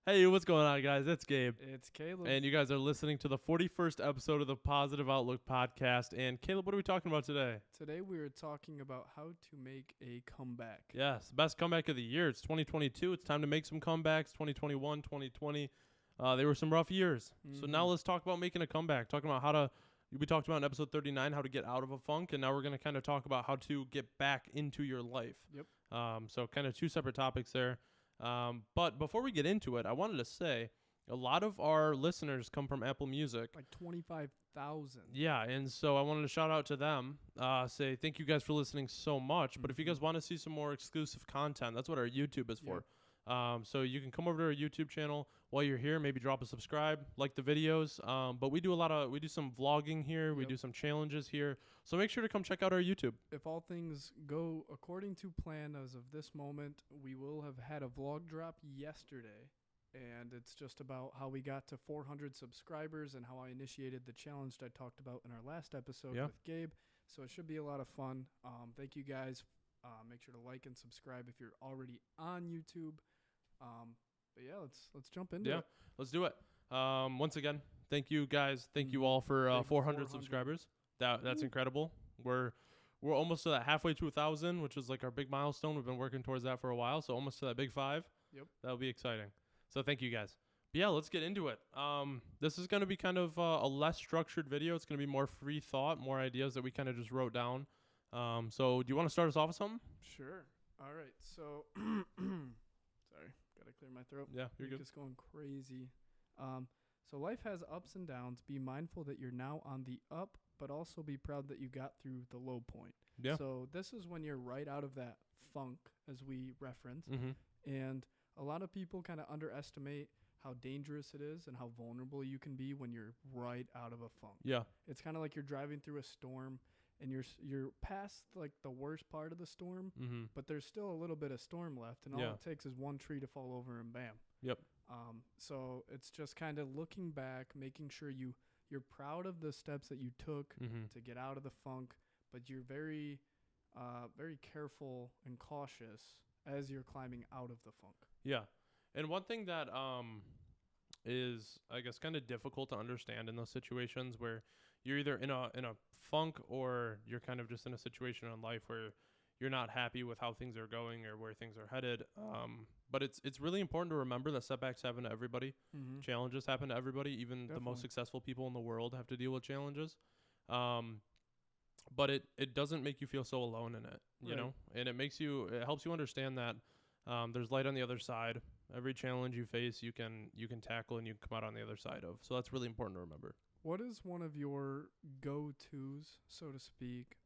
Hey, what's going on, guys? It's Gabe. It's Caleb. And you guys are listening to the 41st episode of the Positive Outlook podcast. And Caleb, what are we talking about today? Today we are talking about how to make a comeback. Yes, best comeback of the year. It's 2022. It's time to make some comebacks. 2021, 2020. They were some rough years. So now let's talk about making a comeback. Talking about we talked about in episode 39 how to get out of a funk. And now we're going to kind of talk about how to get back into your life. Yep. So kind of two separate topics there. But before we get into it, I wanted to say a lot of our listeners come from Apple Music. Like 25,000. Yeah, and so I wanted to shout out to them, say thank you guys for listening so much. But if you guys want to see some more exclusive content, that's what our YouTube is for. So you can come over to our YouTube channel while you're here. Maybe drop a subscribe, like the videos. But we do some vlogging here. We do some challenges here. So make sure to come check out our YouTube. If all things go according to plan as of this moment, we will have had a vlog drop yesterday. And it's just about how we got to 400 subscribers and how I initiated the challenge that I talked about in our last episode with Gabe. So it should be a lot of fun. Thank you guys. Make sure to like and subscribe if you're already on YouTube. But yeah, let's jump into it. Let's do it. Once again, thank you guys. Thank you all for 400 subscribers. That's incredible. We're almost to that halfway to 1,000, which is like our big milestone. We've been working towards that for a while, so almost to that big 5. Yep. That'll be exciting. So thank you guys. But yeah, let's get into it. This is going to be kind of a less structured video. It's going to be more free thought, more ideas that we kind of just wrote down. So do you want to start us off with something? Sure. All right. So, sorry, gotta clear my throat. Yeah, you're good. Just going crazy. So life has ups and downs. Be mindful that you're now on the up, but also be proud that you got through the low point. Yeah. So this is when you're right out of that funk, as we referenced. And a lot of people kind of underestimate how dangerous it is and how vulnerable you can be when you're right out of a funk. Yeah. It's kind of like you're driving through a storm and you're past like the worst part of the storm, but there's still a little bit of storm left, and all it takes is one tree to fall over and bam. Yep. So it's just kind of looking back, making sure you're proud of the steps that you took to get out of the funk, but you're very very careful and cautious as you're climbing out of the funk. Yeah. And one thing that is, I guess, kind of difficult to understand in those situations where you're either in a funk or you're kind of just in a situation in life where you're not happy with how things are going or where things are headed. But it's really important to remember that setbacks happen to everybody. Challenges happen to everybody. Even the most successful people in the world have to deal with challenges. But it doesn't make you feel so alone in it, you know? And it helps you understand that there's light on the other side. Every challenge you face, you can tackle and you can come out on the other side of. So that's really important to remember. What is one of your go-tos, so to speak,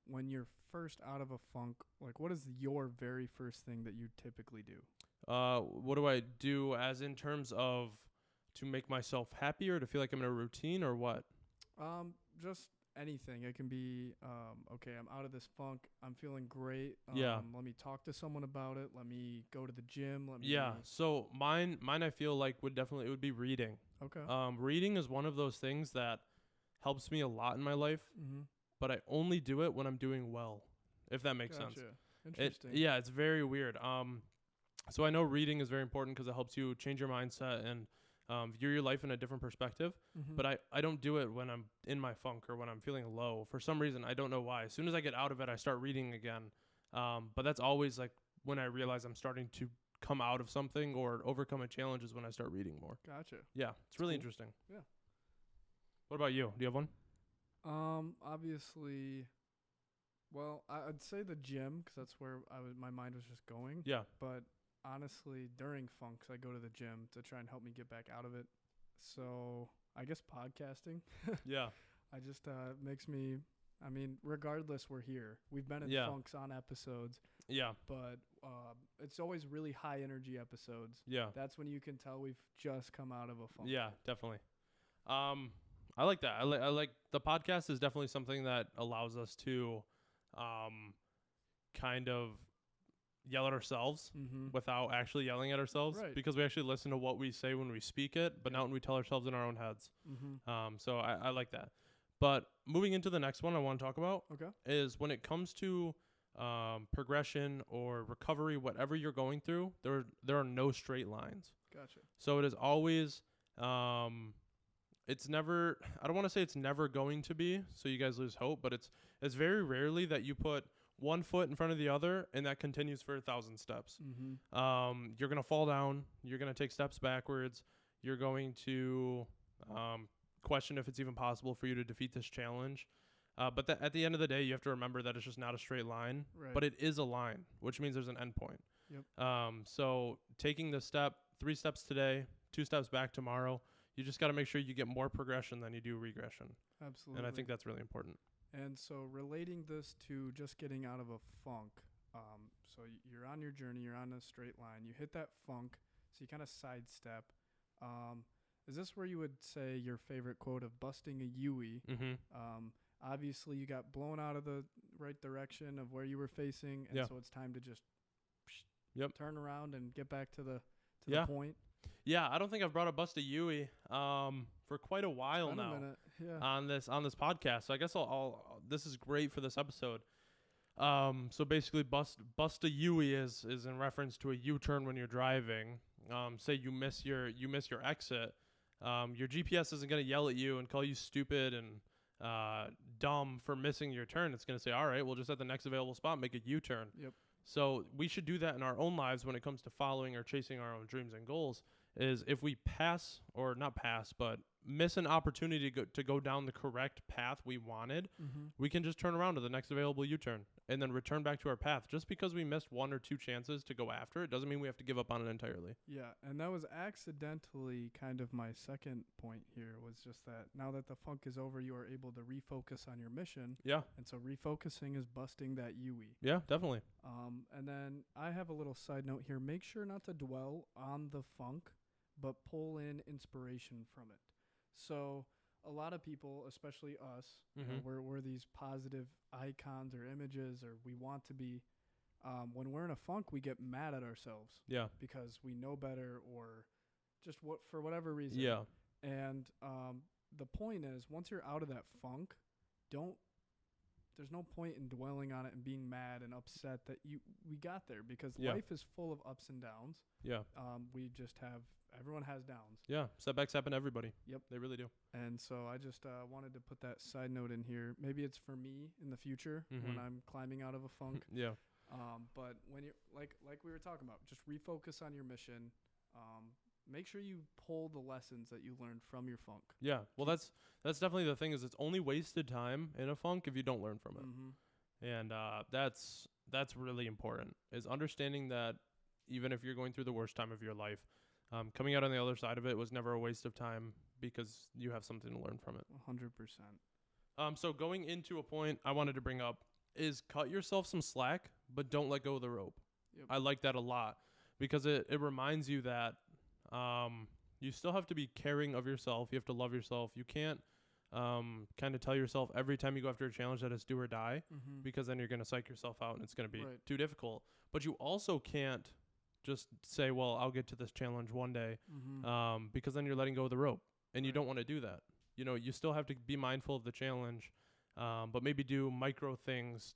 when you're first out of a funk? Like, what is your very first thing that you typically do? What do I do as in terms of to make myself happier, to feel like I'm in a routine, or what? Just anything. It can be, okay, I'm out of this funk. I'm feeling great. Let me talk to someone about it. Let me go to the gym. So mine I feel like it would be reading. Okay. Reading is one of those things that helps me a lot in my life, but I only do it when I'm doing well, if that makes sense. Interesting. It's very weird. So I know reading is very important because it helps you change your mindset and view your life in a different perspective. But I don't do it when I'm in my funk or when I'm feeling low. For some reason, I don't know why. As soon as I get out of it, I start reading again. But that's always like when I realize I'm starting to come out of something or overcome a challenge is when I start reading more. Gotcha. Yeah, it's really interesting. Yeah. What about you? Do you have one? Obviously, well, I'd say the gym because that's where my mind was just going. Yeah. But honestly, during funks, I go to the gym to try and help me get back out of it. So I guess podcasting. Yeah. I just makes me. I mean, regardless, we're here. We've been in funks on episodes. Yeah. But it's always really high energy episodes. Yeah. That's when you can tell we've just come out of a funk. Yeah, definitely. I like that. I like the podcast is definitely something that allows us to kind of yell at ourselves without actually yelling at ourselves, because we actually listen to what we say when we speak it, but not when we tell ourselves in our own heads. So I like that. But moving into the next one I want to talk about is when it comes to progression or recovery, whatever you're going through, there are no straight lines. Gotcha. So it is always, it's never, I don't want to say it's never going to be, so you guys lose hope, but it's very rarely that you put one foot in front of the other and that continues for 1,000 steps. You're going to fall down. You're going to take steps backwards. You're going to question if it's even possible for you to defeat this challenge. But at the end of the day, you have to remember that it's just not a straight line, Right. but it is a line, which means there's an end point. Yep. So taking the step, 3 steps today, 2 steps back tomorrow, you just got to make sure you get more progression than you do regression. Absolutely. And I think that's really important. And so relating this to just getting out of a funk, so you're on your journey, you're on a straight line, you hit that funk, so you kind of sidestep. Is this where you would say your favorite quote of busting a Yui? Obviously, you got blown out of the right direction of where you were facing, and so it's time to just turn around and get back to the point. Yeah, I don't think I've brought up bust a Yui for quite a while now on this podcast. So I guess I'll this is great for this episode. So basically, bust a Yui is in reference to a U-turn when you're driving. Say you miss your exit. Your GPS isn't going to yell at you and call you stupid and dumb for missing your turn. It's going to say, all right, we'll just at the next available spot make a U-turn. Yep. So we should do that in our own lives when it comes to following or chasing our own dreams and goals. Is if we pass or not pass, but miss an opportunity to go down the correct path we wanted, we can just turn around to the next available U-turn and then return back to our path. Just because we missed 1 or 2 chances to go after it doesn't mean we have to give up on it entirely. Yeah, and that was accidentally kind of my second point here, was just that now that the funk is over, you are able to refocus on your mission. Yeah. And so refocusing is busting that Yui. Yeah, definitely. And then I have a little side note here. Make sure not to dwell on the funk, but pull in inspiration from it. So a lot of people, especially us, you know, we're these positive icons or images, or we want to be. When we're in a funk, we get mad at ourselves. Yeah. Because we know better, or just for whatever reason. Yeah. And the point is, once you're out of that funk, there's no point in dwelling on it and being mad and upset that we got there, because life is full of ups and downs. Yeah. Everyone has downs. Yeah. Setbacks happen to everybody. Yep. They really do. And so I just wanted to put that side note in here. Maybe it's for me in the future when I'm climbing out of a funk. Yeah. But when you're like we were talking about, just refocus on your mission. Make sure you pull the lessons that you learned from your funk. Yeah. Well, that's definitely the thing, is it's only wasted time in a funk if you don't learn from it. And that's really important, is understanding that even if you're going through the worst time of your life, coming out on the other side of it was never a waste of time, because you have something to learn from it. 100%. So going into a point I wanted to bring up is cut yourself some slack, but don't let go of the rope. Yep. I like that a lot, because it reminds you that you still have to be caring of yourself. You have to love yourself. You can't kind of tell yourself every time you go after a challenge that it's do or die, because then you're going to psych yourself out and it's going to be too difficult. But you also can't just say, well, I'll get to this challenge one day, because then you're letting go of the rope, and you don't want to do that. You know, you still have to be mindful of the challenge, but maybe do micro things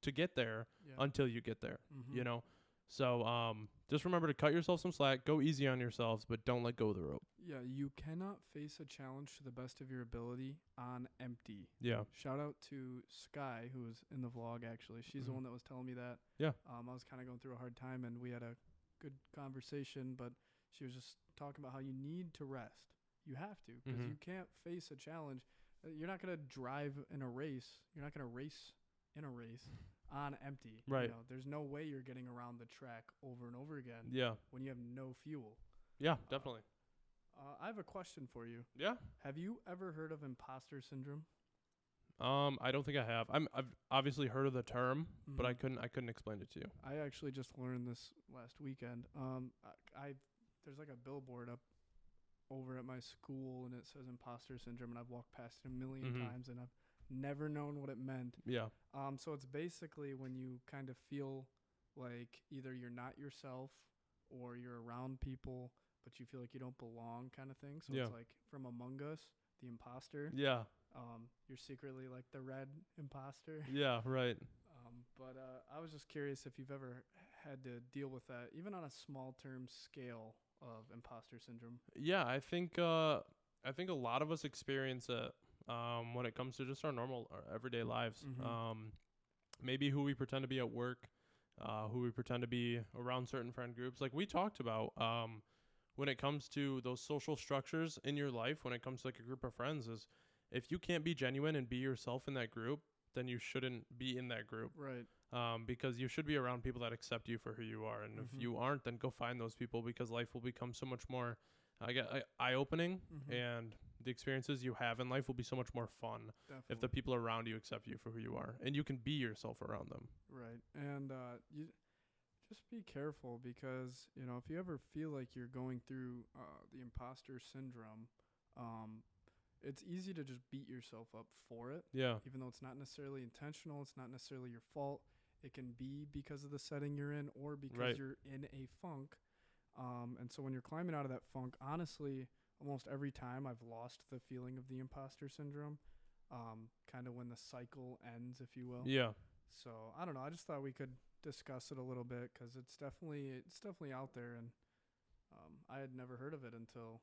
to get there until you get there, you know? So just remember to cut yourself some slack, go easy on yourselves, but don't let go of the rope. Yeah, you cannot face a challenge to the best of your ability on empty. Yeah. Shout out to Sky, who was in the vlog, actually. She's the one that was telling me that. Yeah. I was kind of going through a hard time, and we had a good conversation, but she was just talking about how you need to rest. You have to, because you can't face a challenge. You're not going to drive in a race. You're not going to race in a race on empty. Right. You know, there's no way you're getting around the track over and over again. Yeah. When you have no fuel. Yeah, definitely. I have a question for you. Yeah. Have you ever heard of imposter syndrome? I don't think I have. I've obviously heard of the term, but I couldn't explain it to you. I actually just learned this last weekend. There's like a billboard up over at my school, and it says imposter syndrome, and I've walked past it a million times, and I've never known what it meant. Yeah. So it's basically when you kind of feel like either you're not yourself or you're around people, but you feel like you don't belong, kind of thing. So it's like from Among Us, the imposter. Yeah. You're secretly like the red imposter. Yeah, right. But I was just curious if you've ever had to deal with that, even on a small term scale of imposter syndrome. Yeah, I think a lot of us experience it when it comes to just our normal, our everyday lives. Maybe who we pretend to be at work, who we pretend to be around certain friend groups. Like we talked about, when it comes to those social structures in your life, when it comes to like a group of friends, is if you can't be genuine and be yourself in that group, then you shouldn't be in that group. Right. Because you should be around people that accept you for who you are. And if you aren't, then go find those people, because life will become so much more eye-opening, and the experiences you have in life will be so much more fun Definitely. if the people around you accept you for who you are and you can be yourself around them. Right. And you just be careful, because, if you ever feel like you're going through the imposter syndrome, it's easy to just beat yourself up for it. Yeah. Even though it's not necessarily intentional, it's not necessarily your fault. It can be because of the setting you're in, or because you're in a funk. And so when you're climbing out of that funk, honestly, almost every time I've lost the feeling of the imposter syndrome, kind of when the cycle ends, if you will. Yeah. So I don't know. I just thought we could discuss it a little bit, because it's definitely out there, and I had never heard of it until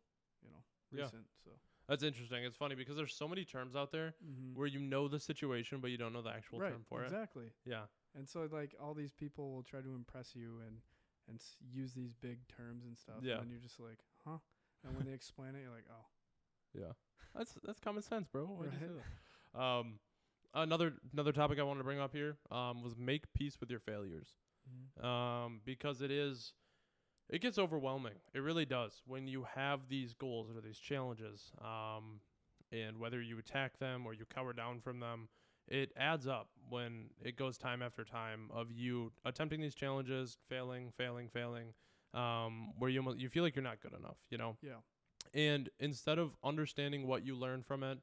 recent. So That's interesting. It's funny because there's so many terms out there where you know the situation, but you don't know the actual term for it. Exactly. Yeah. And so like all these people will try to impress you and use these big terms and stuff. Yeah. And you're just like, huh? And when they explain it, you're like, oh. Yeah. That's common sense, bro. Why'd you Right. say that? Another topic I wanted to bring up here was make peace with your failures. Because it gets overwhelming. It really does when you have these goals or these challenges. And whether you attack them or you cower down from them, it adds up when it goes time after time of you attempting these challenges, failing, where you feel like you're not good enough, Yeah. And instead of understanding what you learned from it,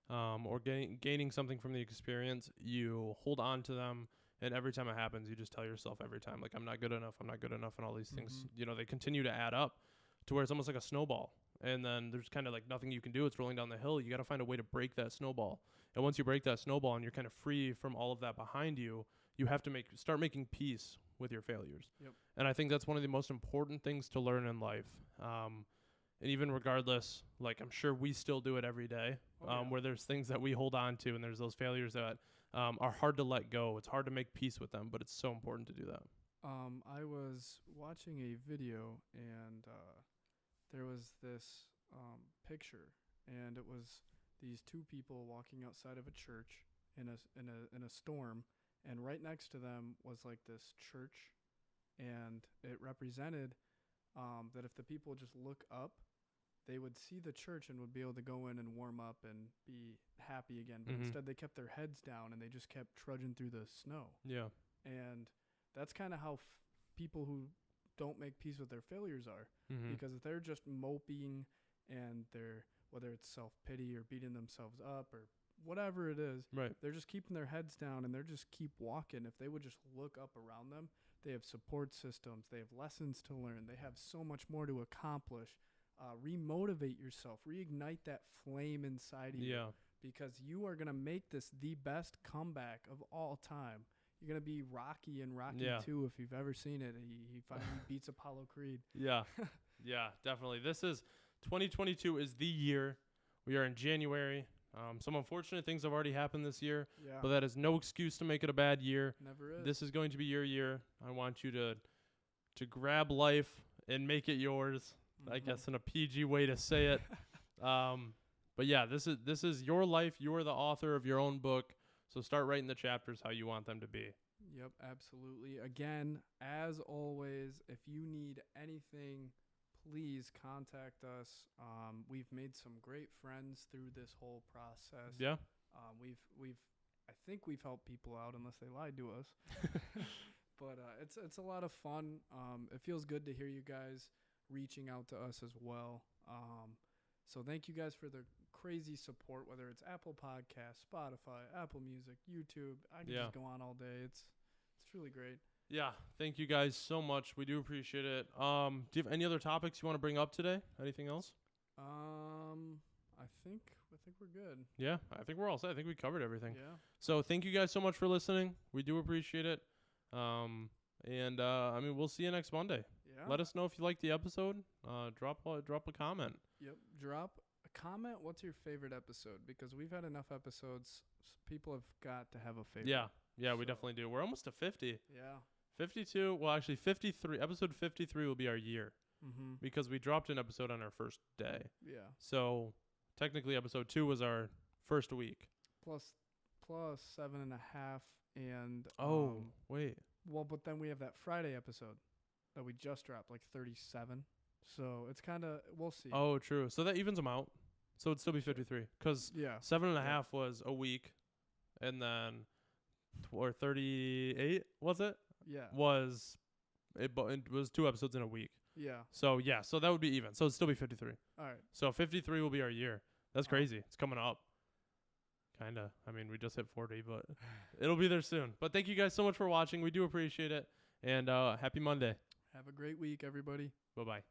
or gaining something from the experience, you hold on to them. And every time it happens, you just tell yourself every time, like, I'm not good enough. And all these things, they continue to add up to where it's almost like a snowball. And then there's kind of like nothing you can do. It's rolling down the hill. You got to find a way to break that snowball. And once you break that snowball and you're kind of free from all of that behind you, you have to start making peace with your failures. Yep. And I think that's one of the most important things to learn in life. And even regardless, like I'm sure we still do it every day, where there's things that we hold on to and there's those failures that are hard to let go. It's hard to make peace with them, but it's so important to do that. I was watching a video, and there was this picture, and it was these two people walking outside of a church in a storm, and right next to them was like this church, and it represented that if the people just look up, they would see the church and would be able to go in and warm up and be happy again. But instead, they kept their heads down and they just kept trudging through the snow. Yeah. And that's kind of how people who don't make peace with their failures are. Because if they're just moping and whether it's self-pity or beating themselves up or whatever it is, they're just keeping their heads down and they're just keep walking. If they would just look up around them, they have support systems. They have lessons to learn. They have so much more to accomplish. Remotivate yourself. Reignite that flame inside of you. Because you are going to make this the best comeback of all time. You're going to be Rocky in Rocky 2 if you've ever seen it. He finally beats Apollo Creed. Yeah, definitely. 2022 is the year. We are in January. Some unfortunate things have already happened this year, but that is no excuse to make it a bad year. Never is. This is going to be your year. I want you to grab life and make it yours. I guess in a PG way to say it. But yeah, this is your life. You are the author of your own book. So start writing the chapters how you want them to be. Yep, absolutely. Again, as always, if you need anything, please contact us. We've made some great friends through this whole process. Yeah. I think we've helped people out unless they lied to us. But it's a lot of fun. It feels good to hear you guys reaching out to us as well. So thank you guys for the crazy support, whether it's Apple Podcasts, Spotify, Apple Music, YouTube. I can just go on all day. It's truly great. Yeah, thank you guys so much. We do appreciate it. Do you have any other topics you want to bring up today? Anything else? I think we're good. Yeah, I think we're all set. I think we covered everything. Yeah. So thank you guys so much for listening. We do appreciate it. And I mean, we'll see you next Monday. Yeah. Let us know if you liked the episode. Drop a comment. Yep. Drop a comment. What's your favorite episode? Because we've had enough episodes. People have got to have a favorite. Yeah, we So- definitely do. We're almost to 50. Yeah. 52. Well, actually, 53. Episode 53 will be our year Mm-hmm. because we dropped an episode on our first day. Yeah. So technically, episode 2 was our first week. Plus 7.5 and Wait. well, but then we have that Friday episode that we just dropped, like 37. So it's kind of we'll see. Oh, true. So that evens them out. So it'd still be 53 because Yeah. 7.5 was a week, and then or 38 was it? Yeah. It was 2 episodes in a week. Yeah. So yeah, so that would be even. So it'd still be 53. All right. So 53 will be our year. That's Oh. crazy. It's coming up. Kinda. I mean, we just hit 40, but it'll be there soon. But thank you guys so much for watching. We do appreciate it. And happy Monday. Have a great week, everybody. Bye bye.